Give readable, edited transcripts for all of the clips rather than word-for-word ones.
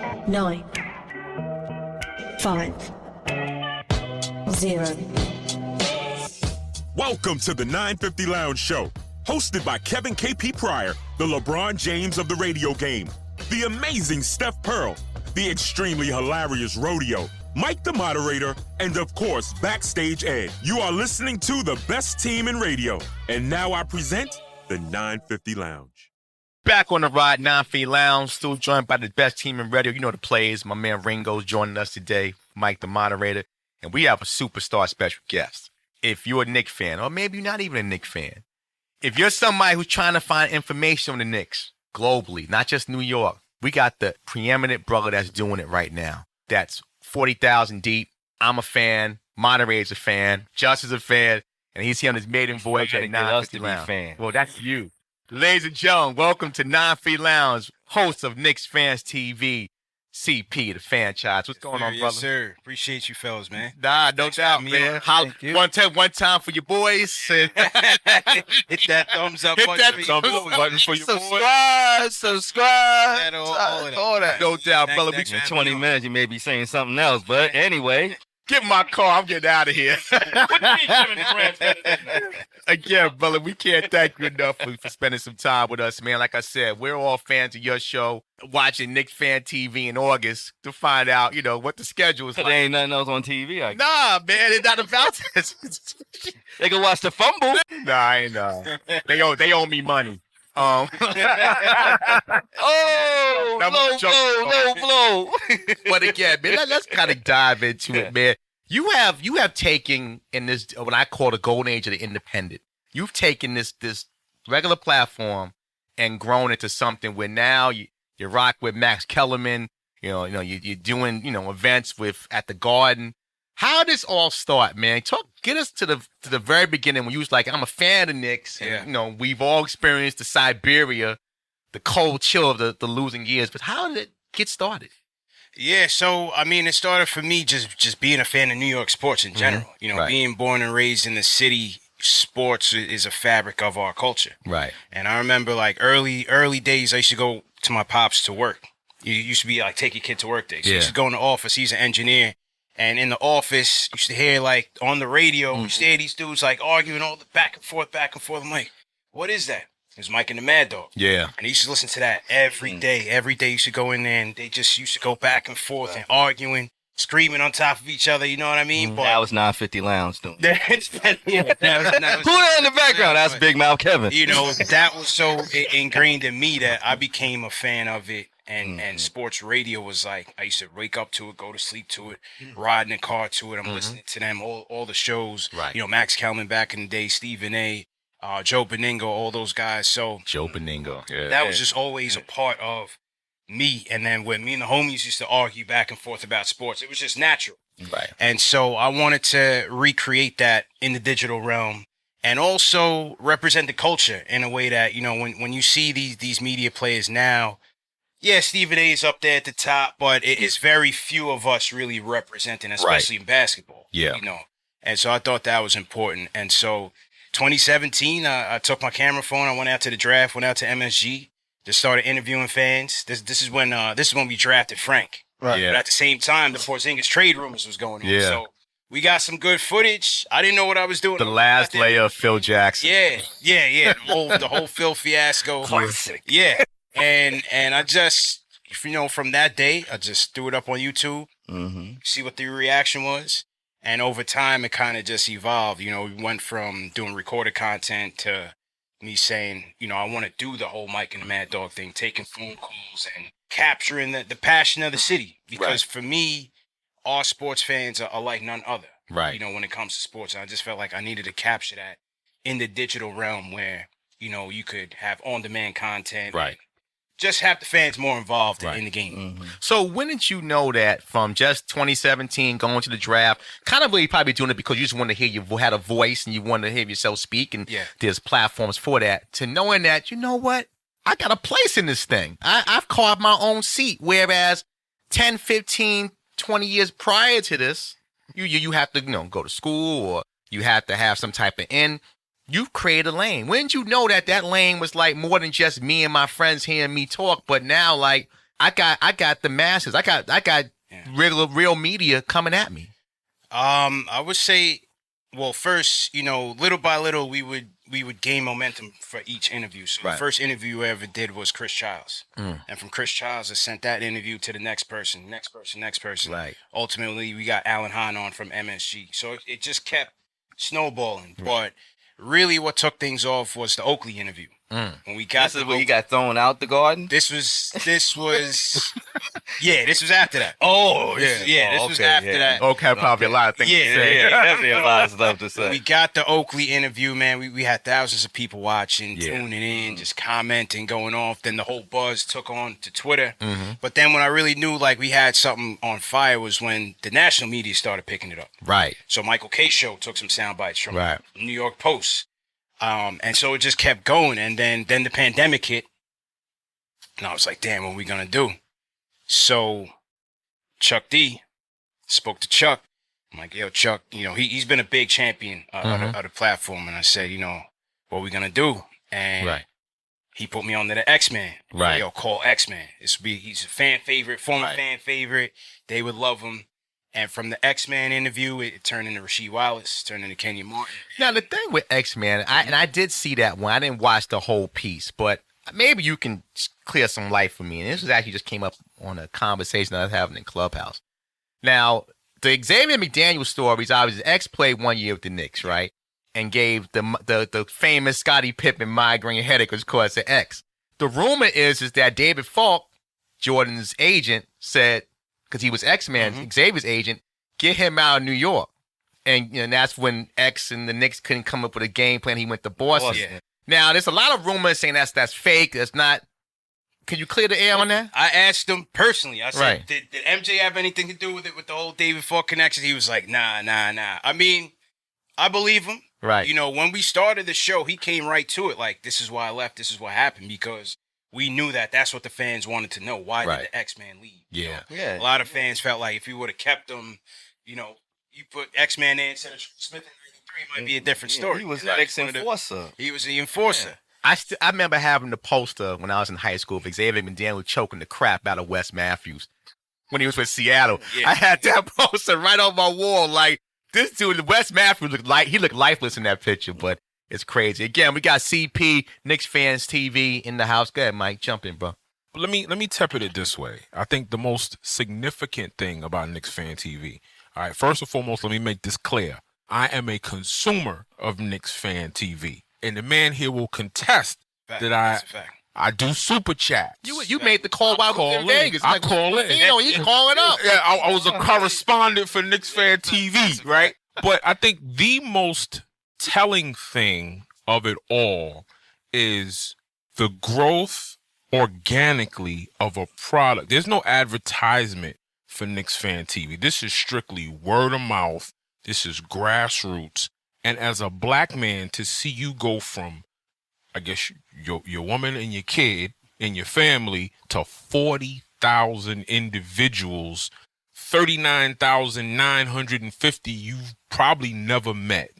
9, 5, 0. Welcome to the 950 Lounge Show, hosted by Kevin KP Pryor, the LeBron James of the radio game, the amazing Steph Pearl, the extremely hilarious Rodeo, Mike the moderator, and of course, Backstage Ed. You are listening to the best team in radio. And now I present the 950 Lounge. Back on the ride, 950 Lounge, still joined by the best team in radio. You know the plays. My man Ringo's joining us today, Mike the moderator, and we have a superstar special guest. If you're a Knicks fan, or maybe you're not even a Knicks fan, if you're somebody who's trying to find information on the Knicks globally, not just New York, we got the preeminent brother that's doing it right now. That's 40,000 deep. I'm a fan. Moderator's a fan. Just is a fan. And he's here on his maiden voyage at 950 Lounge. Fan. Well, that's you. Ladies and gentlemen, welcome to 950 Lounge, host of Knicks Fan TV, CP the Fanchise. What's going on, brother? Yes, sir. Appreciate you fellas, man. Nah, no doubt, man. One time for your boys. Hit that thumbs up button for your boys. Subscribe. All that. No doubt, brother. In 20 minutes, you may be saying something else, but anyway. Get my car. I'm getting out of here. Again, brother, we can't thank you enough for spending some time with us, man. Like I said, we're all fans of your show, watching Knicks Fan TV in August to find out, what the schedule is like. There ain't nothing else on TV. Nah, man, it's not about this. They can watch the fumble. Nah, I ain't know. They owe me money. Low blow. But again, man, let's kind of dive into it, man. You have taken in this what I call the golden age of the independent. You've taken this regular platform and grown it to something where now you rock with Max Kellerman. You're doing events at the Garden. How did this all start, man? Get us to the very beginning when you was like, I'm a fan of Knicks. And, we've all experienced the Siberia, the cold chill of the losing years. But how did it get started? Yeah, so, it started for me just being a fan of New York sports in general. Right. Being born and raised in the city, sports is a fabric of our culture. Right. And I remember, early days, I used to go to my pops to work. You used to be, take your kid to work day. So you used to go in the office. He's an engineer. And in the office, you used to hear, on the radio, you used to hear these dudes, arguing all the back and forth. I'm like, what is that? It was Mike and the Mad Dog. Yeah. And he used to listen to that every day. Every day you should go in there, and they just used to go back and forth and arguing, screaming on top of each other, you know what I mean? But that was 950 Lounge, though. Who in the background? That's Big Mouth Kevin. That was so ingrained in me that I became a fan of it. And sports radio was I used to wake up to it, go to sleep to it, ride in the car to it. I'm listening to them, all the shows. Right. Max Kellerman back in the day, Stephen A., Joe Beningo, all those guys. So Joe Beningo. Yeah. That was just always a part of me. And then when me and the homies used to argue back and forth about sports, it was just natural. Right. And so I wanted to recreate that in the digital realm and also represent the culture in a way that, when you see these media players now, yeah, Stephen A. is up there at the top, but it is very few of us really representing, especially in basketball. Yeah. And so I thought that was important. And so 2017, I took my camera phone. I went out to the draft, went out to MSG, just started interviewing fans. This is when we drafted Frank. Right. Yeah. But at the same time, the Porzingis trade rumors was going on. Yeah. So we got some good footage. I didn't know what I was doing. The last layer of Phil Jackson. Yeah. The whole Phil fiasco. Classic. Yeah. And I just, from that day, I just threw it up on YouTube, see what the reaction was. And over time, it kind of just evolved. We went from doing recorded content to me saying, I want to do the whole Mike and the Mad Dog thing, taking phone calls and capturing the passion of the city. Because for me, our sports fans are like none other. Right. When it comes to sports. And I just felt like I needed to capture that in the digital realm where, you could have on-demand content. Right. Just have the fans more involved in the game. So when did you know that from just 2017 going to the draft, kind of really probably doing it because you just wanted to hear you had a voice and you wanted to hear yourself speak and there's platforms for that, to knowing that, I got a place in this thing. I've carved my own seat, whereas 10, 15, 20 years prior to this, you have to go to school or you have to have some type of in. You've created a lane. When did you know that lane was more than just me and my friends hearing me talk, but now I got the masses. I got real media coming at me. I would say, well, first, little by little, we would gain momentum for each interview. So the first interview I ever did was Chris Childs. And from Chris Childs, I sent that interview to the next person. Right. Ultimately, we got Alan Hahn on from MSG. So it just kept snowballing. But really what took things off was the Oakley interview. When we got This is where he got thrown out the garden? This was this was after that. Oh, This was after that. Okay, probably a lot of things to say. Definitely a lot of stuff to say. We got the Oakley interview, man. We had thousands of people watching, tuning in, just commenting, going off. Then the whole buzz took on to Twitter. But then when I really knew like we had something on fire was when the national media started picking it up. Right. So Michael K. Show took some sound bites from New York Post. And so it just kept going. And then the pandemic hit. And I was like, damn, what are we going to do? So Chuck D spoke to Chuck. I'm like, yo, Chuck, he's been a big champion of the platform. And I said, what are we going to do? And he put me on to the X-Men. Right. Yo, call X-Men. He's a fan favorite, former fan favorite. They would love him. And from the X-Men interview, it turned into Rasheed Wallace, turned into Kenya Martin. Now, the thing with X-Men, I did see that one. I didn't watch the whole piece, but maybe you can clear some light for me. And this was actually just came up on a conversation that I was having in Clubhouse. Now, the Xavier McDaniel story is obviously X played 1 year with the Knicks, right? And gave the famous Scottie Pippen migraine headache was caused to X. The rumor is that David Falk, Jordan's agent, said, because he was X-Man, Xavier's agent, get him out of New York. And that's when X and the Knicks couldn't come up with a game plan. He went to Boston. Yeah. Now, there's a lot of rumors saying that's fake. That's not. Can you clear the air on that? I asked him personally. I said, did MJ have anything to do with it, with the whole David Falk connection? He was like, nah. I mean, I believe him. Right. When we started the show, he came right to it. Like, this is why I left. This is what happened. Because we knew that's what the fans wanted to know. Why did the X-Man leave? Yeah. A lot of fans felt like if you would have kept him, you put X-Man in instead of Smith in 93, it might be a different story. He was the ex-enforcer. He was the enforcer. I remember having the poster when I was in high school of Xavier McDaniel choking the crap out of Wes Matthews when he was with Seattle. I had that poster right on my wall. Like, this dude, Wes Matthews, looked lifeless in that picture, but it's crazy. Again, we got CP, Knicks Fans TV in the house. Go ahead, Mike. Jump in, bro. Let me temper it this way. I think the most significant thing about Knicks Fan TV, all right, first and foremost, let me make this clear. I am a consumer of Knicks Fan TV. And the man here will contest that I do super chats. You made the call while we were in Vegas. I call in. He's calling up. Yeah, I was a correspondent for Knicks Fan TV, right? But I think the most telling thing of it all is the growth organically of a product. There's no advertisement for Knicks Fan TV. This is strictly word of mouth. This is grassroots. And as a black man, to see you go from, I guess, your woman and your kid and your family to 40,000 individuals, 39,950 you've probably never met.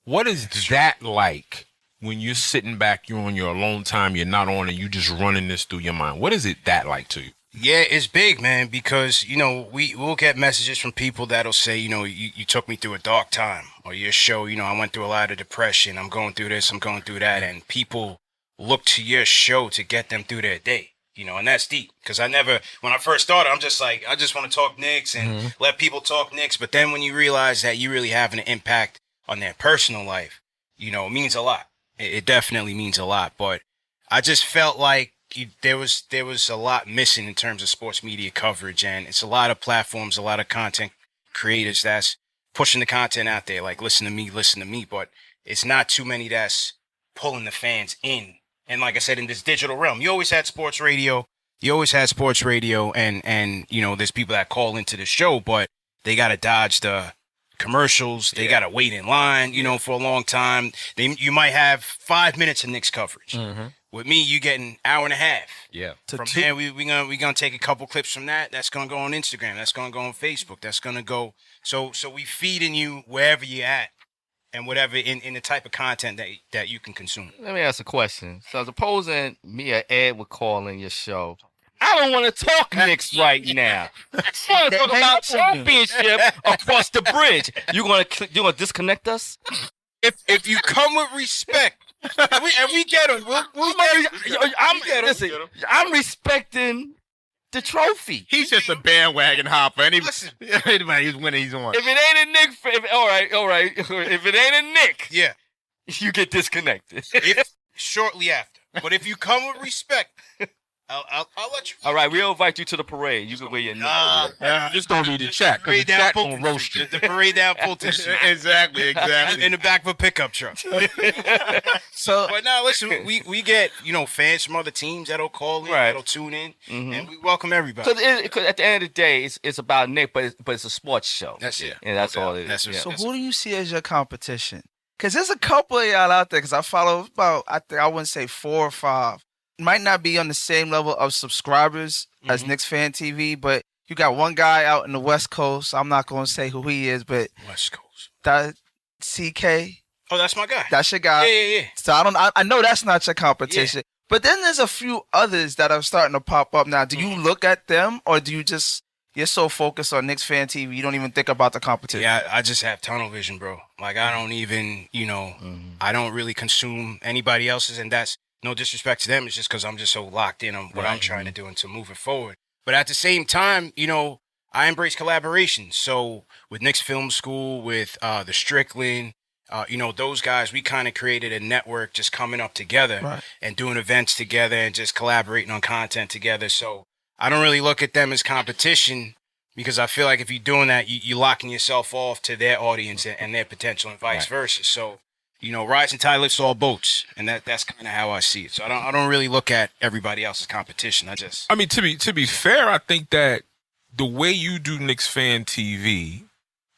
What is that like when you're sitting back, you're on your alone time, you're not on, and you just running this through your mind? What is it that like to you? Yeah, it's big, man, because, we'll get messages from people that'll say, you took me through a dark time, or your show, I went through a lot of depression, I'm going through this, I'm going through that, and people look to your show to get them through their day, and that's deep, because when I first started, I'm just like, I just want to talk Knicks and let people talk Knicks, but then when you realize that you really have an impact on their personal life, it means a lot. It definitely means a lot, but I just felt like there was a lot missing in terms of sports media coverage, and it's a lot of platforms, a lot of content creators that's pushing the content out there, like listen to me, but it's not too many that's pulling the fans in. And like I said, in this digital realm, you always had sports radio, and there's people that call into the show, but they got to dodge the commercials. They got to wait in line, for a long time. You might have 5 minutes of Knicks coverage. With me, you get an hour and a half. Yeah. From there, we're gonna take a couple clips from that. That's gonna go on Instagram. That's gonna go on Facebook. That's gonna go. So we feeding you wherever you're at, and whatever in the type of content that you can consume. Let me ask a question. So supposing me or Ed would call in your show, I don't want to talk Knicks right now. I want to talk about championship across the bridge. You gonna disconnect us? If you come with respect, and we get them, I'm respecting the trophy. He's just a bandwagon hopper. Listen. Anybody who's winning, he's on. If it ain't a Nick, all right. If it ain't a Nick, yeah, you get disconnected. Shortly after. But if you come with respect, I'll let you. All right, we'll invite you to the parade. You can wear your Just don't need to check. Parade The down chat Fulton gonna roast you. The parade down Fulton Street. Exactly. In the back of a pickup truck. So But now listen, we get fans from other teams that'll call in, Right. that'll tune in, and we welcome everybody. Because at the end of the day, it's about Nick, but it's a sports show. That's it. And that's all it is. That's Yeah. So who do you see as your competition? Because there's a couple of y'all out there. Because I follow about, I wouldn't say 4 or 5. Might not be on the same level of subscribers as Knicks Fan TV, but you got one guy out in the West Coast. I'm not going to say who he is, but West Coast. that CK, Oh, that's my guy. that's your guy. Yeah. So I know that's not your competition. But then there's a few others that are starting to pop up now. Do you look at them, or do you you're so focused on Knicks Fan TV, you don't even think about the competition? Yeah, I just have tunnel vision, bro. Like, I don't even, I don't really consume anybody else's, and that's no disrespect to them. It's just because I'm just so locked in on what I'm trying to do and to moving forward. But at the same time, I embrace collaboration. So with Knicks Film School, with the Strickland, those guys, we kind of created a network just coming up together and doing events together and just collaborating on content together. So I don't really look at them as competition, because I feel like if you're doing that, you're locking yourself off to their audience and their potential and vice versa. So, rising tide lifts all boats, and that's kind of how I see it. So I don't really look at everybody else's competition. I mean, to be fair, I think that the way you do Knicks Fan TV,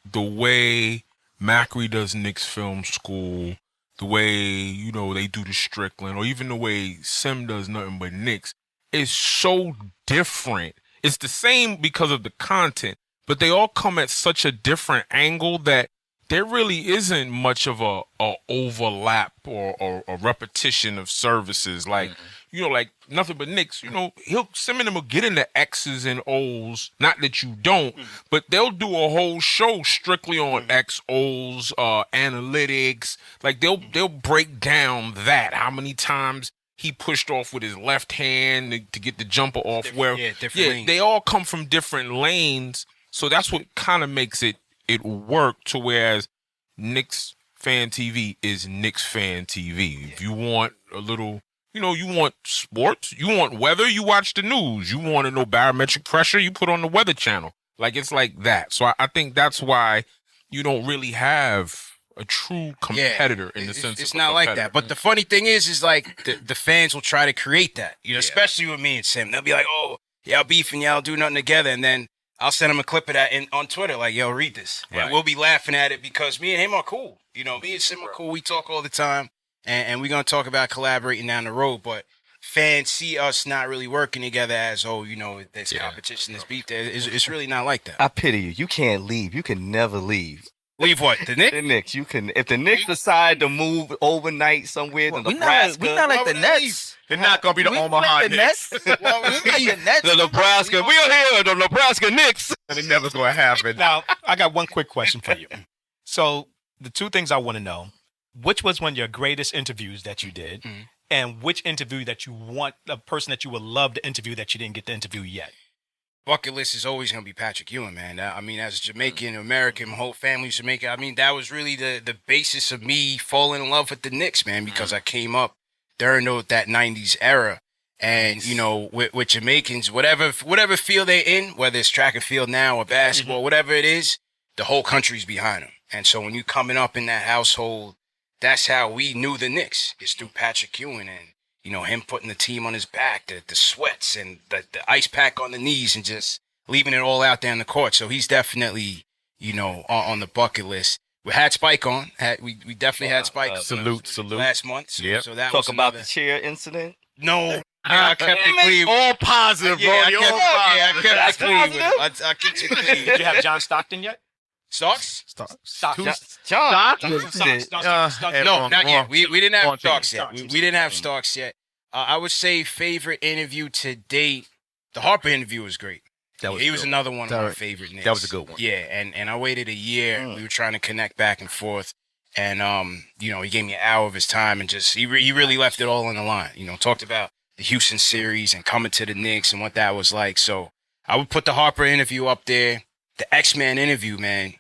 the way Macri does Knicks Film School, the way, they do the Strickland, or even the way Sim does Nothing But Knicks, is so different. It's the same because of the content, but they all come at such a different angle that there really isn't much of a overlap or a repetition of services. Like, like Nothing But Knicks, Sim and them will get into X's and O's. Not that you don't, but they'll do a whole show strictly on X, O's, analytics. Like they'll break down that. How many times he pushed off with his left hand to get the jumper off. Different lanes. They all come from different lanes. So that's what kind of makes it work, to whereas Knicks Fan TV is Knicks Fan TV. If you want a little, you want sports, you want weather, you watch the news. You want to know barometric pressure, you put on the Weather Channel. Like, it's like that. So I think that's why you don't really have a true competitor in the sense it's of not like that. But the funny thing is like the fans will try to create that, especially with me and Sim. They'll be like, oh, y'all beefing, y'all do nothing together. And then I'll send him a clip of that on Twitter, like, yo, read this. And we'll be laughing at it because me and him are cool. Me and Sim are cool. We talk all the time. And we're going to talk about collaborating down the road. But fans see us not really working together as, there's competition, there's beef there. It's really not like that. I pity you. You can't leave. You can never leave. Leave what? The Knicks? The Knicks. You can. If the Knicks decide to move overnight somewhere to Nebraska, we not like the Nets. They're not going to be the Omaha the Knicks. Nets. We like the Nets. the Nebraska. We are here. The Nebraska Knicks. It never going to happen. Now, I got one quick question for you. So, the two things I want to know: which was one of your greatest interviews that you did, and which interview that you want, a person that you would love to interview that you didn't get to interview yet? Bucket list is always going to be Patrick Ewing, man. I mean, as a Jamaican American, my whole family's Jamaican. I mean, that was really the basis of me falling in love with the Knicks, man, because I came up during that 90s era. And, with Jamaicans, whatever field they're in, whether it's track and field now or basketball, whatever it is, the whole country's behind them. And so when you coming up in that household, that's how we knew the Knicks. It's through Patrick Ewing and, him putting the team on his back, the sweats and the ice pack on the knees and just leaving it all out there in the court. So he's definitely, on the bucket list. We had Spike on. We definitely had Spike. Salute. Last month. So that was Talk about another... the chair incident. No. I kept it clean. All positive, bro. I kept it clean. I kept it clean. Did you have John Stockton yet? Stocks? Stockton. John. No, not yet. We didn't have Stocks yet. We didn't have Stocks yet. I would say favorite interview to date The Harper interview was great. He was good. another one of my favorite Knicks. That was a good one. Yeah, and I waited a year. We were trying to connect back and forth. And, you know, he gave me an hour of his time and just, he really left it all on the line. You know, talked about the Houston series and coming to the Knicks and what that was like. So I would put the Harper interview up there. The X-Man interview, man,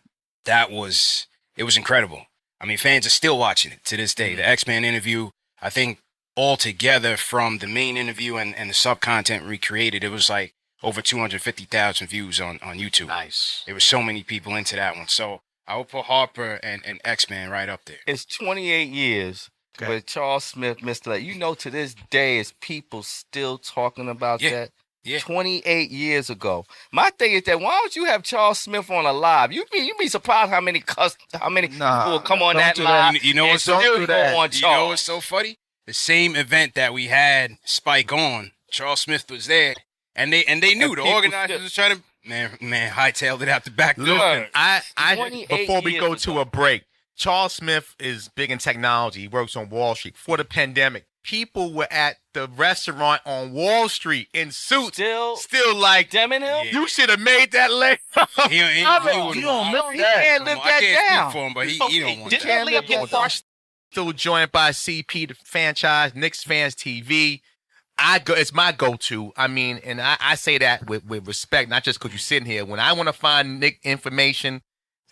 it was incredible. I mean, fans are still watching it to this day. The X-Man interview, I think altogether from the main interview and the sub-content recreated, it was like over 250,000 views on YouTube. Nice. There were so many people into that one. So I would put Harper and X-Man right up there. It's 28 years with Charles Smith, Mr. Lake. You know, to this day, is people still talking about that? Yeah. 28 years ago. My thing is that why don't you have Charles Smith on a live? You be surprised how many people will come on that live. You know what's so so funny? The same event that we had Spike on, Charles Smith was there, and they knew the organizers was trying to man hightailed it out the back door. Listen, I before we go to a break, Charles Smith is big in technology. He works on Wall Street. Before the pandemic, people were at the restaurant on Wall Street in suits. Still like, Demming him? You should have made that leg. He can't live that down. Speak for him, but he don't want that. Still joined by CP the Fanchise, Knicks Fans TV. It's my go-to. I mean, and I say that with respect, not just because you're sitting here. When I want to find Nick information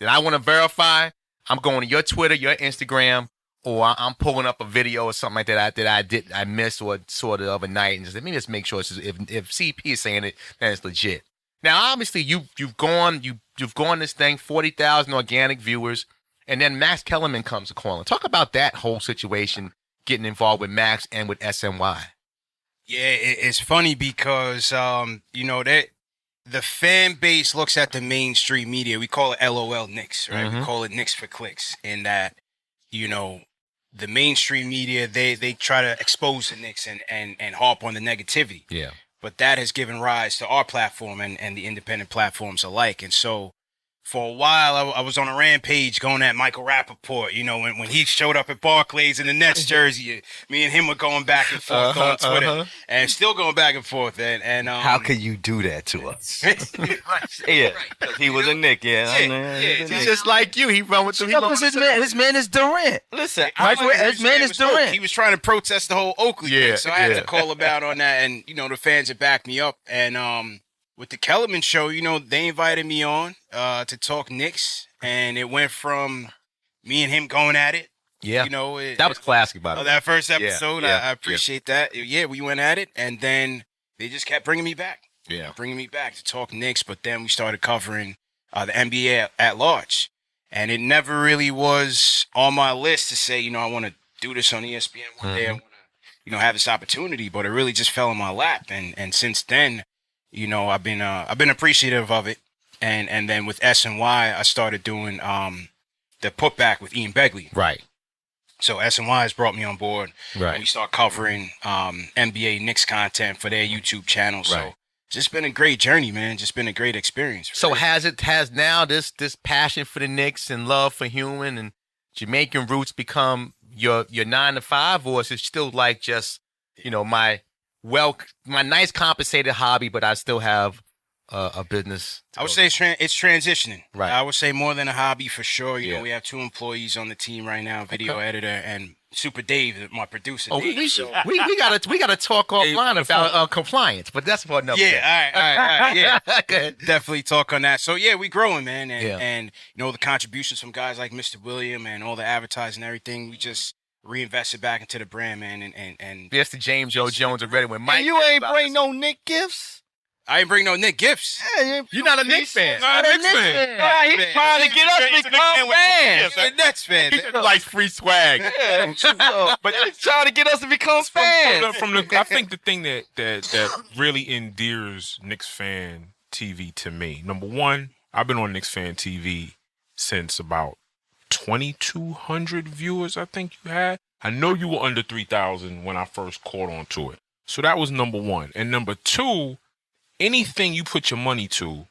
that I want to verify, I'm going to your Twitter, your Instagram, or I'm pulling up a video or something like that I missed or saw the other night, and just let me just make sure if CP is saying it, then it's legit. Now, obviously, you've gone this thing, 40,000 organic viewers, and then Max Kellerman comes to calling. Talk about that whole situation, getting involved with Max and with SNY. Yeah, it's funny because you know that the fan base looks at the mainstream media. We call it LOL Knicks, right? We call it Knicks for clicks. In that, you know, the mainstream media they try to expose the Knicks and harp on the negativity. Yeah. But that has given rise to our platform and the independent platforms alike. And so for a while, I was on a rampage going at Michael Rappaport. You know, when he showed up at Barclays in the Nets jersey, me and him were going back and forth on Twitter, and still going back and forth. And how could you do that to us? Yeah, he was a Knick. He's just like you. He run with his man is Durant. Listen, his man is Durant. He was trying to protest the whole Oakley thing, so I had to call him out on that. And you know, the fans had backed me up. And with the Kellerman show, you know, they invited me on to talk Knicks, and it went from me and him going at it. Yeah, you know, that was classic, by the way. That first episode, I appreciate that. Yeah, we went at it, and then they just kept bringing me back. Yeah, bringing me back to talk Knicks, but then we started covering the NBA at large, and it never really was on my list to say, you know, I want to do this on ESPN one day. I want to, you know, have this opportunity, but it really just fell in my lap, and since then, you know, I've been appreciative of it, and then with SNY, I started doing the putback with Ian Begley. Right. So SNY has brought me on board. Right. And we start covering NBA Knicks content for their YouTube channel. Right. So just been a great journey, man. Just been a great experience. So has now this passion for the Knicks and love for human and Jamaican roots become your 9 to 5, or is it still like just, you know, my nice compensated hobby, but I still have a business? I would say it's transitioning. Right. I would say more than a hobby for sure. You know, we have 2 employees on the team right now, video editor and Super Dave, my producer. Oh, Dave, we gotta talk offline about compliance, but that's for another day. All right. Yeah, Go ahead. definitely talk on that. So yeah, we growing, man, and you know, the contributions from guys like Mr. William and all the advertising and everything, we just reinvested back into the brand, man, and Yes, the James Joe Jones already when Mike. And you ain't bring no Knick gifts. I ain't bring no Knick gifts. You're not a Knicks fan. Not a Knicks fan. He's trying to get us to become fans. He's a Nets fan. He just likes free swag. But he's trying to get us to become fans. I think the thing that really endears Knicks Fan TV to me, number one, I've been on Knicks Fan TV since about 2,200 viewers, I think you had. I know you were under 3,000 when I first caught on to it. So that was number one. And number two, anything you put your money to,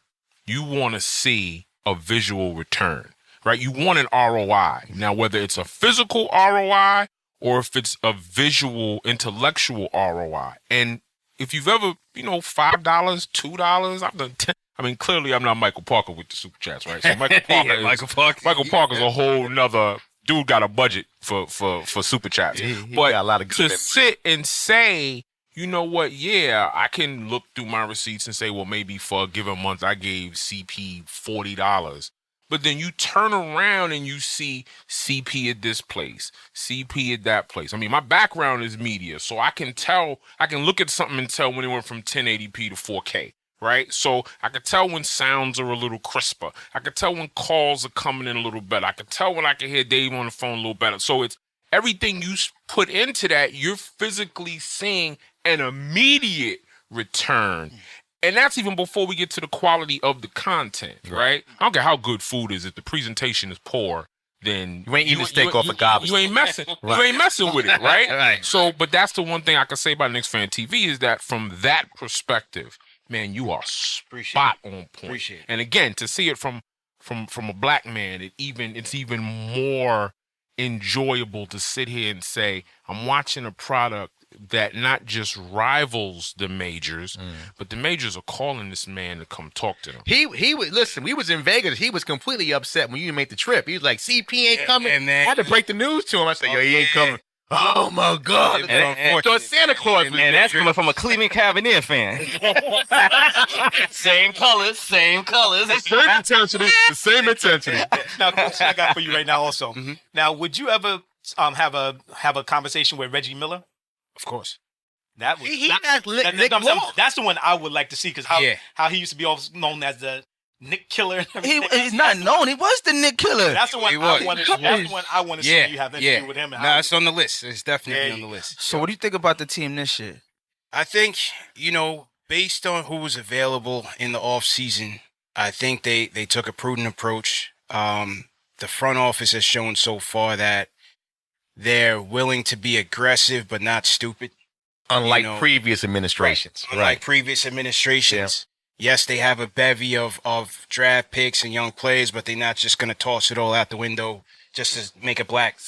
you want to see a visual return, right? You want an ROI. Now, whether it's a physical ROI or if it's a visual, intellectual ROI. And if you've ever, $5, $2, I've done 10. I mean, clearly I'm not Michael Parker with the super chats, right? So Michael Parker Michael Parker's a whole nother dude. Got a budget for super chats. He but got a lot of good to memories. sit and say, you know what? Yeah, I can look through my receipts and say, well, maybe for a given month I gave CP $40. But then you turn around and you see CP at this place, CP at that place. I mean, my background is media, so I can look at something and tell when it went from 1080p to 4K, right? So I can tell when sounds are a little crisper. I can tell when calls are coming in a little better. I can tell when I can hear Dave on the phone a little better. So it's everything you put into that, you're physically seeing an immediate return. And that's even before we get to the quality of the content, right? I don't care how good food is. If the presentation is poor, then you ain't eating steak off a garbage. You ain't messing. Right. You ain't messing with it, right? Right. So, but that's the one thing I can say about Knicks Fan TV is that from that perspective, man, you are spot on point. Appreciate it. And again, to see it from a black man, it's even more enjoyable to sit here and say, I'm watching a product that not just rivals the majors, but the majors are calling this man to come talk to them. He would listen. We was in Vegas. He was completely upset when you made the trip. He was like, "CP ain't coming." and man- I had to break the news to him. I said, "Yo, he ain't coming." Oh my God! So it's Santa Claus. And that's coming from a Cleveland Cavalier fan. Same colors. Same intensity. The same intensity. Now, question I got for you right now also. Now, would you ever have a conversation with Reggie Miller? Of course. That's the one I would like to see because how he used to be always known as the Nick Killer. He's not known. He was the Nick Killer. That's the one I want to. That's the one I want to see you have an interview with him. No, it's on the list. It's definitely on the list. So, what do you think about the team this year? I think, based on who was available in the off season, I think they took a prudent approach. The front office has shown so far that they're willing to be aggressive but not stupid. Unlike previous administrations. Right. Unlike previous administrations. Yeah. Yes, they have a bevy of draft picks and young players, but they're not just going to toss it all out the window just to make a black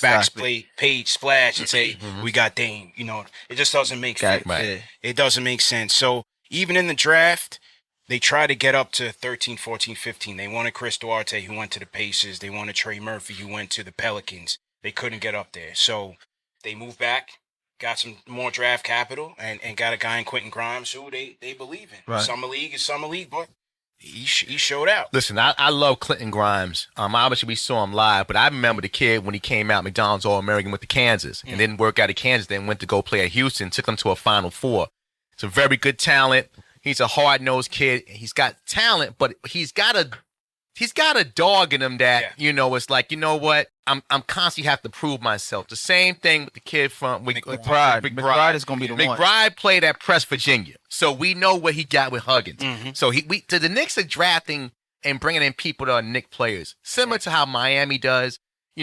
page splash and say, we got Dame. It just doesn't make sense. Right. It doesn't make sense. So even in the draft, they try to get up to 13, 14, 15. They wanted Chris Duarte, who went to the Pacers. They wanted Trey Murphy, who went to the Pelicans. They couldn't get up there. So they moved back, got some more draft capital, and got a guy in Quentin Grimes who they believe in. Right. Summer League is Summer League, but he showed out. Listen, I love Clinton Grimes. Obviously, we saw him live, but I remember the kid when he came out, McDonald's All-American, went to Kansas, and didn't work out at Kansas, then went to go play at Houston, took him to a Final Four. It's a very good talent. He's a hard-nosed kid. He's got talent, but he's got a dog in him that, it's like, you know what? I'm constantly have to prove myself. The same thing with the kid from McBride. McBride is going to be the one. McBride played at Press Virginia. So we know what he got with Huggins. So the Knicks are drafting and bringing in people that are Knicks players, similar to how Miami does,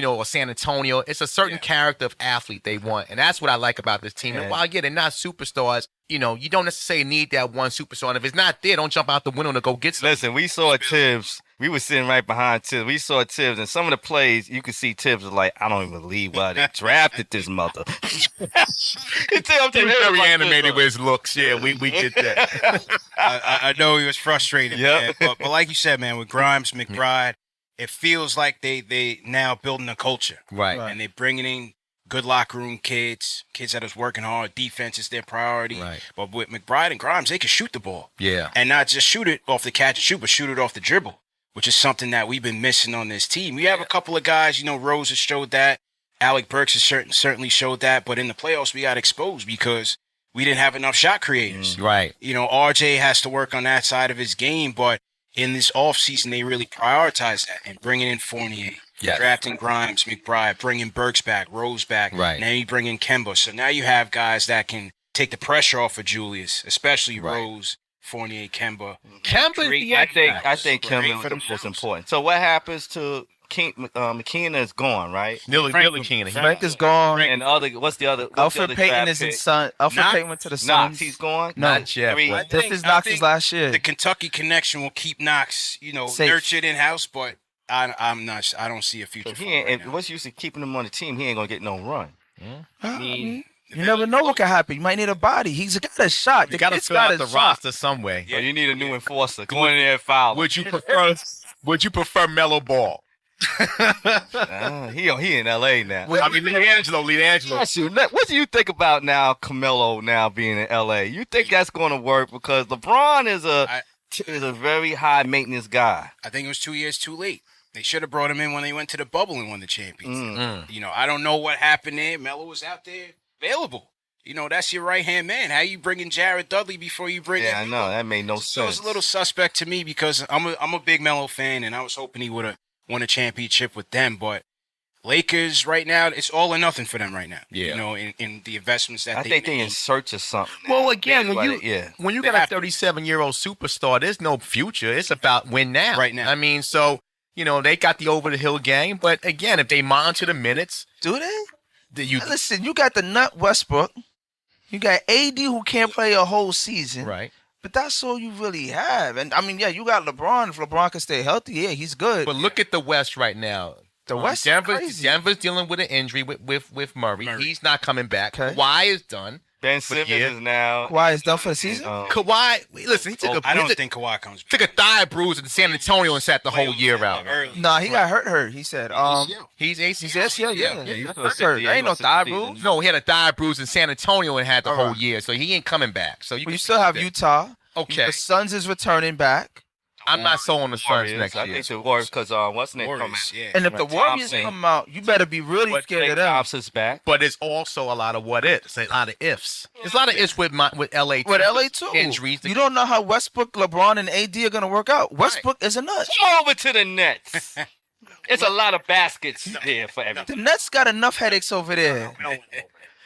or San Antonio. It's a certain character of athlete they want. And that's what I like about this team. And while, they're not superstars, you don't necessarily need that one superstar. And if it's not there, don't jump out the window to go get something. Listen, we saw Tibbs. We were sitting right behind Tibbs. We saw Tibbs, and some of the plays, you could see Tibbs was like, I don't even believe why they drafted this mother. He's very animated with his looks. Yeah, we did that. I know he was frustrated, man. But like you said, man, with Grimes, McBride, it feels like they now building a culture. Right. And they're bringing in good locker room kids that is working hard. Defense is their priority. Right. But with McBride and Grimes, they can shoot the ball. Yeah. And not just shoot it off the catch and shoot, but shoot it off the dribble, which is something that we've been missing on this team. We have a couple of guys, Rose has showed that. Alec Burks has certainly showed that. But in the playoffs, we got exposed because we didn't have enough shot creators. Right. RJ has to work on that side of his game, but in this offseason, they really prioritize that and bringing in Fournier. Yes. Drafting Grimes, McBride, bringing Burks back, Rose back. Right. Now you bring in Kemba. So now you have guys that can take the pressure off of Julius, especially Rose, Fournier, Kemba. I think Kemba is important. So what happens to McKenna is gone, right? Nearly McKenna. Frank is gone. And what's the other? Alfred Payton is his son. Alfred Payton went to the Suns. He's gone. Not yet. This is Knox's last year. The Kentucky connection will keep Knox, nurtured in house, but I'm not. I don't see a future. What's used to keeping him on the team? He ain't gonna get no run. You never know what can happen. You might need a body. He's got a shot. You got to fill out the roster some way. Yeah, you need a new enforcer. Go in there and foul. Would you prefer Mellow Ball? He in L.A. now. I mean, Leangelo. What do you think about now Carmelo now being in L.A.? You think that's going to work? Because LeBron is a very high maintenance guy. I think it was 2 years too late. They should have brought him in when they went to the bubble and won the championship. You know, I don't know what happened there. Melo was out there available. You know, that's your right-hand man. How you bringing Jared Dudley before you bring him? Yeah, I know. That made no sense. It was a little suspect to me because I'm a big Melo fan, and I was hoping he would have won a championship with them. But Lakers right now, it's all or nothing for them right now. Yeah. You know, in the investments that I think they're in search of something. Well, again, when you got a 37-year-old superstar, there's no future. It's about win now. Right now. I mean, so, you know, they got the over-the-hill game. But, again, if they monitor the minutes. Do they? Listen, you got the nut Westbrook. You got AD who can't play a whole season. Right. But that's all you really have. And, I mean, yeah, you got LeBron. If LeBron can stay healthy, yeah, he's good. But look at the West right now. The West is crazy. Denver's dealing with an injury with Murray. He's not coming back. Okay. Kawhi is done. Ben Simmons is now. Kawhi is done for the season? Kawhi, listen, he took I don't think Kawhi comes back. took a thigh bruise in San Antonio and sat the whole year out. Nah, he got hurt. He said, He's ACL. yeah. He's Hurt. There ain't no thigh bruise. No, he had a thigh bruise in San Antonio and had the whole year, so he ain't coming back. So You still have Utah. Okay. The Suns is returning back. I'm not so on the Suns next I year. think the Warriors, because what's the name coming? Yeah. And if the Warriors Thompson. come out, you better be really scared of them. Thompson's back. But it's also a lot of what ifs, a lot of ifs. There's a lot of ifs with LA. With LA too. Injuries. You don't know how Westbrook, LeBron, and AD are going to work out. Westbrook is a nut. Come over to the Nets. It's a lot of baskets there for everything. The Nets got enough headaches over there.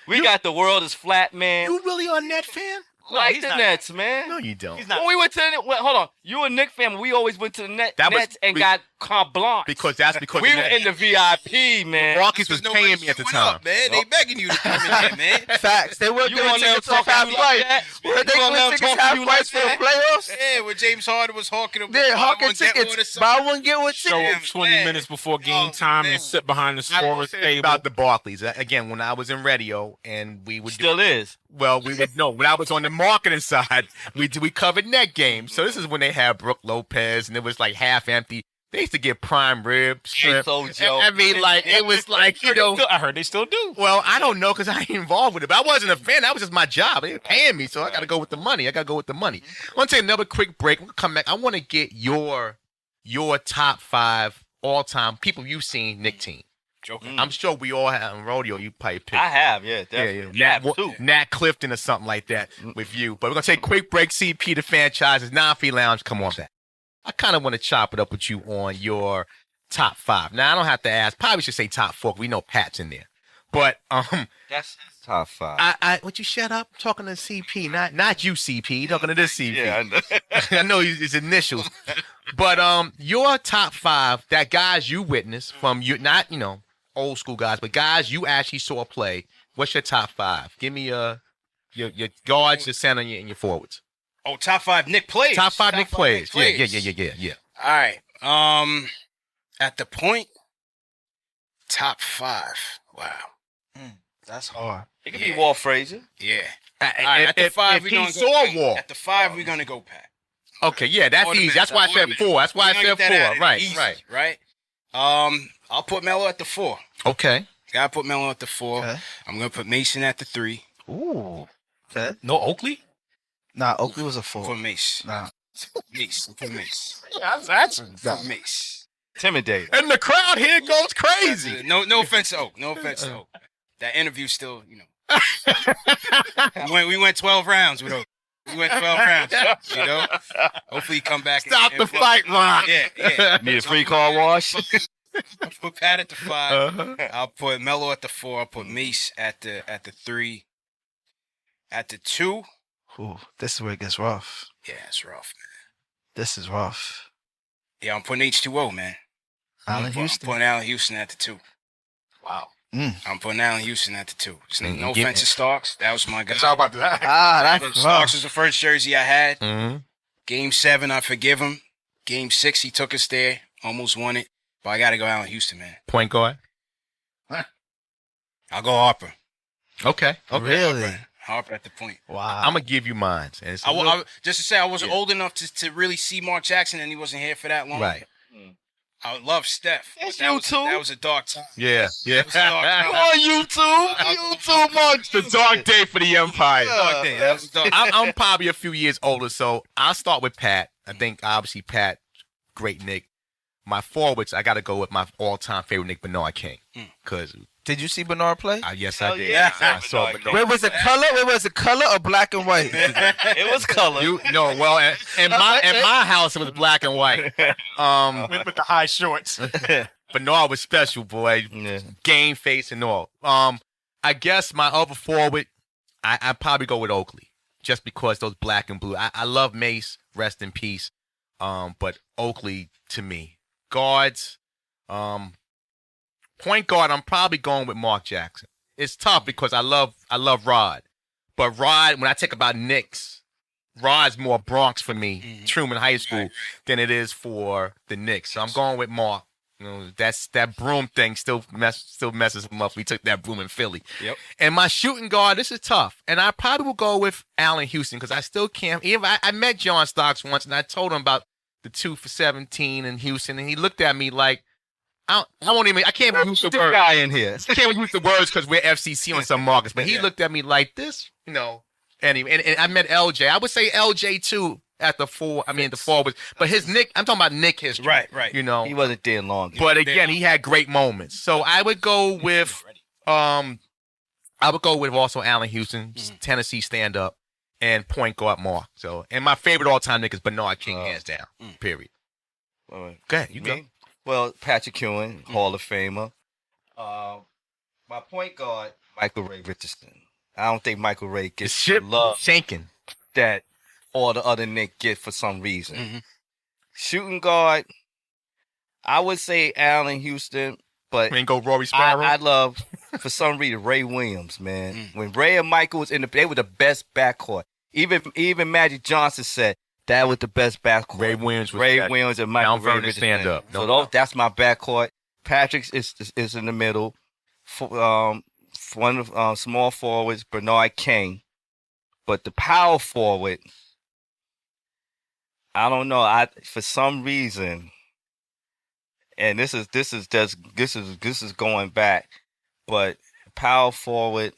We got the world is flat, man. You really a Net fan? Like the Nets, man. No, you don't. When we went to the hold on, you a Knicks fan. We always went to the Nets and got carte blanche. Because we were in the VIP, man. Rockies was paying me at the time. Man, they begging you to come in there, man. Facts. They were You want them tickets off talking half like that? Were they giving tickets half price for the playoffs? Yeah, when James Harden was hawking them. Yeah, hawking tickets. Buy one, get one Show up ticket. 20 minutes before game time and sit behind the scorer's table. About the Barclays. Again, when I was in radio and we would Still is. Well, we would know when I was on the marketing side, we covered net games. So this is when they had Brooke Lopez and it was like half empty. They used to get prime rib, shrimp. So Joe. I mean, like it was like I heard they still do. Well, I don't know because I ain't involved with it. But I wasn't a fan. That was just my job. They were paying me, so I got to go with the money. I want to take another quick break. We'll come back. I want to get your top 5 all-time people you've seen Knick team. I'm sure we all have on rodeo. You probably picked. I have, yeah, definitely. Nat Clifton or something like that with you. But we're gonna take a quick break. CP the Fanchise, Non-Fee Lounge. Come on back. I kind of want to chop it up with you on your top 5. Now I don't have to ask. Probably should say top 4. We know Pat's in there. But That's top 5. would you shut up? I'm talking to CP, not you, CP. You're talking to this CP. Yeah, I know. I know his initials. But your top 5, that guys you witnessed from you, not old school guys, but guys you actually saw play. What's your top 5? Give me your guards, your center, and your forwards. Oh, top 5 Knick plays. Top 5 Knick plays. Yeah. All right. At the point, top 5. Wow. That's hard. It could be Walt Frazier. Yeah. All right, at the 5, we're going to go. Wall. At the 5, we're going to go Pat. Okay, yeah, that's easy. That's why I said 4. That's why I said 4. Right. I'll put Melo at the 4. Okay. Gotta put Melo at the 4. Okay. I'm gonna put Mason at the 3. Ooh. Okay. No Oakley? Nah, Oakley was a 4. Put Mace. Nah. Mace. Put Mace. That's Put Mace. Intimidating. And the crowd here goes crazy. No offense to Oak. No offense to Oak. That interview still, we went 12 rounds with Oak. We went 12 rounds. Hopefully he come back. Stop the fight, Ron. Yeah. Need a free car wash? I'll put Pat at the 5. I'll put Melo at the 4. I'll put Mace at the 3. At the 2. Ooh, this is where it gets rough. Yeah, it's rough, man. This is rough. Yeah, I'm putting H2O, man. Allen I'm Houston. putting Allen Houston at the 2. wow. I'm putting Allen Houston at the 2. No offense to Starks. That was my guy. about that. That's Starks was the first jersey I had. Mm-hmm. Game 7, I forgive him. Game 6, he took us there. Almost won it. But I got to go Allen Houston, man. Point guard. I'll go Harper. Okay. Really? Harp at the point. Wow. I'm gonna give you mine. And it's a Just to say, I wasn't old enough to really see Mark Jackson, and he wasn't here for that long. right. I love Steph. It's That you was a dark time. Yeah. That was a dark time. Come on, YouTube, Mark. The dark day for the Empire. Dark day. That was a dark time. I'm probably a few years older, so I'll start with Pat. I think obviously Pat, great Nick. My forwards, I got to go with my all-time favorite Nick, Bernard King. Because Did you see Bernard play? yes, Hell I did. yeah. I saw Bernard. Where was it color? Where was it color or black and white? It was color. Well, in my house it was black and white. With the high shorts. Bernard was special, boy. Yeah. Game face and all. I guess my other forward, I probably go with Oakley, just because those black and blue. I love Mace, rest in peace. But Oakley to me. Guards, point guard, I'm probably going with Mark Jackson. It's tough because I love Rod, but Rod, when I think about Knicks, Rod's more Bronx for me, Truman High School, than it is for the Knicks. So I'm going with Mark. You know, that broom thing still messes him up. We took that broom in Philly. Yep. And my shooting guard, this is tough, and I probably will go with Allen Houston because I still can't. Even I met John Stocks once, and I told him about the 2 for 17 in Houston, and he looked at me like, I can't even use the word. guy in here. I can't even use the words because we're FCC on some markets, but he looked at me like this, you know. Anyway, and I met LJ. I would say LJ too at the forwards, but his Nick, I'm talking about Nick history. Right. You know. He wasn't there long. But again, he had great moments. So I would go with also Allen Houston, Tennessee stand up, and point guard Mark. So, and my favorite all-time Nick is Bernard King, hands down. Period. Go ahead, you go. Well, Patrick Ewing, Hall of Famer. My point guard, Michael Ray Richardson. I don't think Michael Ray gets the love Shanking. that all the other Knicks get for some reason. Shooting guard, I would say Allen Houston, but And go Rory Sparrow. I love, for some reason, Ray Williams, man. When Ray and Michael was they were the best backcourt. Even Magic Johnson said that was the best backcourt. Ray Williams was Ray that Williams and Michael Mount Ray Vernon Richardson. stand up. So that's my backcourt. Patrick's is in the middle. One of small forwards, Bernard King. But the power forward, I don't know. For some reason, and this is going back, but power forward,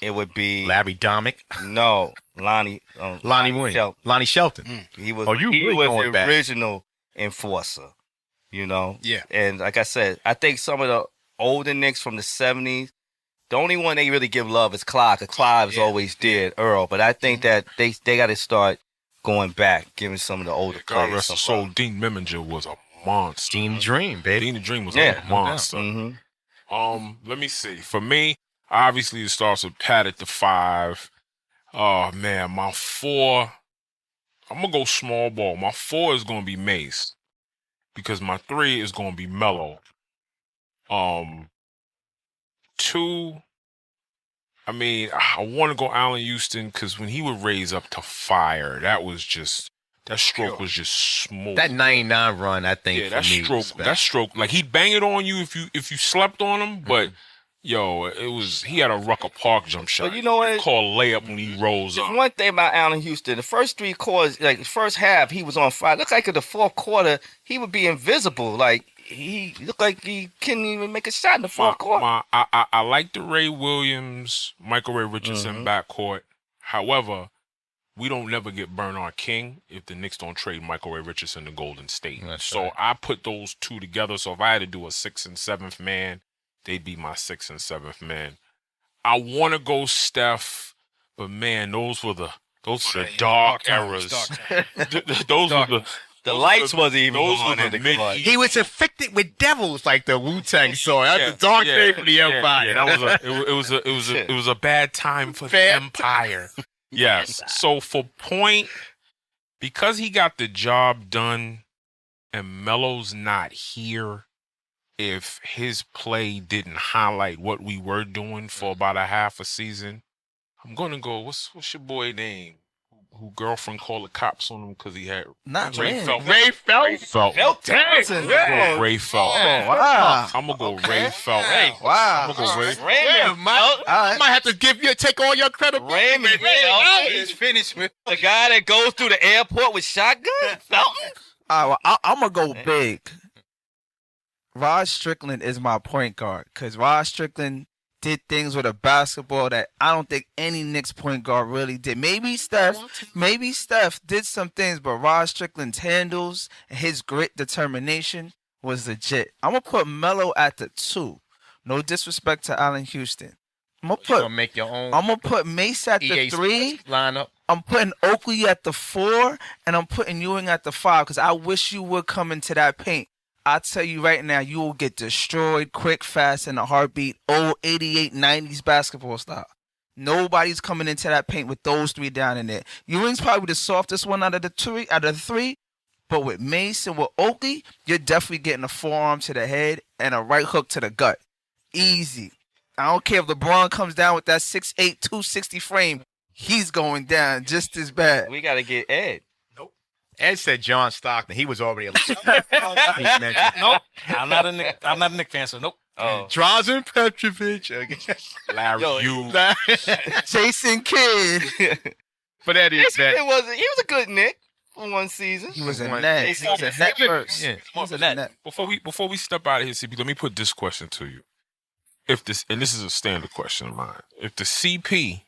it would be Larry Domick. No, Lonnie Williams. Shelton. Lonnie Shelton. He was you he really was going the back. original enforcer, you know? Yeah. And like I said, I think some of the older Knicks from the 70s, the only one they really give love is Clive, because Clive is always dead, Earl. But I think that they got to start going back, giving some of the older God players rest some his soul, love. Dean Meminger was a monster. Dean Dream, baby. Dean the Dream was Yeah. a monster. Let me see. For me, obviously it starts with Pat at the 5. Oh man, my 4. I'm gonna go small ball. My 4 is gonna be Mace, because my 3 is gonna be Melo. 2. I mean, I want to go Allen Houston because when he would raise up to fire, that stroke was just smooth. That 99 run, I think, that for me, stroke, like he'd bang it on you if you slept on him, but yo, he had a Rucker Park jump shot. But you know what? It's called layup when he rolls up. One thing about Allen Houston, the first 3 quarters, like the first half, he was on fire. Looked like in the fourth quarter, he would be invisible. Like he looked like he couldn't even make a shot in the fourth quarter. I like the Ray Williams, Michael Ray Richardson backcourt. However, we don't never get Bernard King if the Knicks don't trade Michael Ray Richardson to Golden State. So I put those 2 together. So if I had to do a 6th and 7th man, they'd be my 6th and 7th man. I want to go Steph, but man, those were the dark eras. Those were The lights wasn't even those on were in the the mid- club. He was infected with devils like the Wu-Tang song. That's a dark day for the Empire. It was a bad time for the Empire. Yes. So for point, because he got the job done and Melo's not here, if his play didn't highlight what we were doing for about a half a season, I'm gonna go, what's your boy name who girlfriend called the cops on him because he had Not Ray Lynn. Felt. Ray Felt. Felton. Ray Felt. Wow. I'm gonna go Ray Felt. Wow. I'm gonna go Ray. Yeah, I might have to take all your credit. Raymond Felton. He's finished with The guy that goes through the airport with shotgun? Felton? All right, well, I'm going to go big. Rod Strickland is my point guard because Rod Strickland did things with a basketball that I don't think any Knicks point guard really did. Maybe Steph did some things, but Rod Strickland's handles and his grit determination was legit. I'm going to put Melo at the 2. No disrespect to Allen Houston. I'm Gonna make your own. going to put Mace at the EA 3. lineup. I'm putting Oakley at the 4, and I'm putting Ewing at the 5 because I wish you would come into that paint. I tell you right now, you will get destroyed quick, fast, in a heartbeat. Old 88, 90s basketball style. Nobody's coming into that paint with those 3 down in there. Ewing's probably the softest one out of the 3. But with Mace and with Oakley, you're definitely getting a forearm to the head and a right hook to the gut. Easy. I don't care if LeBron comes down with that 6'8", 260 frame. He's going down just as bad. We got to get Ed. Ed said John Stockton. He was already a Nope. I'm not a Knick fan, so nope. Oh. Drazen Petrovic. Larry Hughes. Jason Kidd. But that is that. He was a good Knick for one season. He was a One- net. He was a net first. Yeah. He was a net. Before we step out of here, CP, let me put this question to you. If this, and this is a standard question of mine, if the CP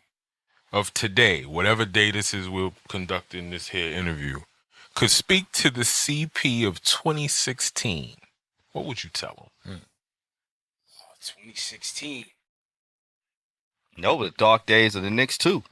of today, whatever day this is, we're conducting this here interview, could speak to the CP of 2016, what would you tell him? 2016. No, but the dark days of the Knicks too.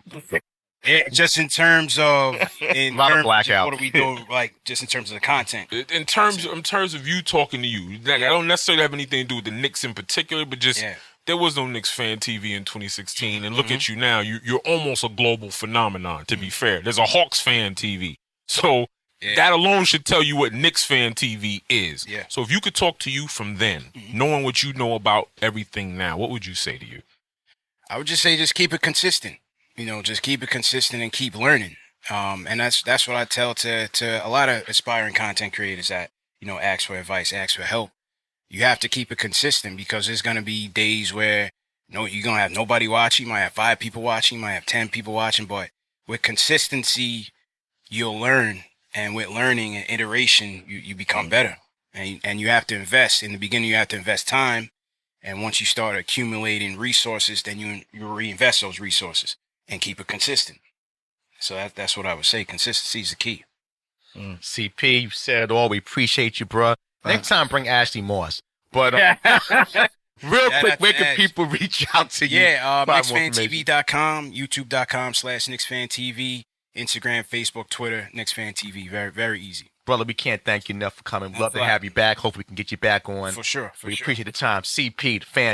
Just in terms of, A lot of blackout. What are we doing? Like just in terms of the content. In terms of you talking to you, I don't necessarily have anything to do with the Knicks in particular, but just there was no Knicks Fan TV in 2016, and look at you now. You're almost a global phenomenon. To be fair, there's a Hawks Fan TV, so that alone should tell you what Knicks Fan TV is. Yeah. So if you could talk to you from then, knowing what you know about everything now, what would you say to you? I would just say just keep it consistent. Just keep it consistent and keep learning. And that's what I tell to a lot of aspiring content creators that, ask for advice, ask for help. You have to keep it consistent because there's going to be days where you're going to have nobody watching. You might have 5 people watching, you might have 10 people watching, but with consistency, you'll learn. And with learning and iteration, you become better. And you have to invest. In the beginning, you have to invest time. And once you start accumulating resources, then you reinvest those resources and keep it consistent. So that's what I would say. Consistency is the key. CP, you said it all. We appreciate you, bro. Next time, bring Ashley Moss. But real quick, where can people reach out to you? Yeah, Find more information. KnicksFanTV.com, YouTube.com/KnicksFanTV, Instagram, Facebook, Twitter, Knicks Fan TV. Very, very easy. Brother, we can't thank you enough for coming. Love to glad. have you back. Hopefully we can get you back on. For sure. We appreciate the time. CP the Fanchise.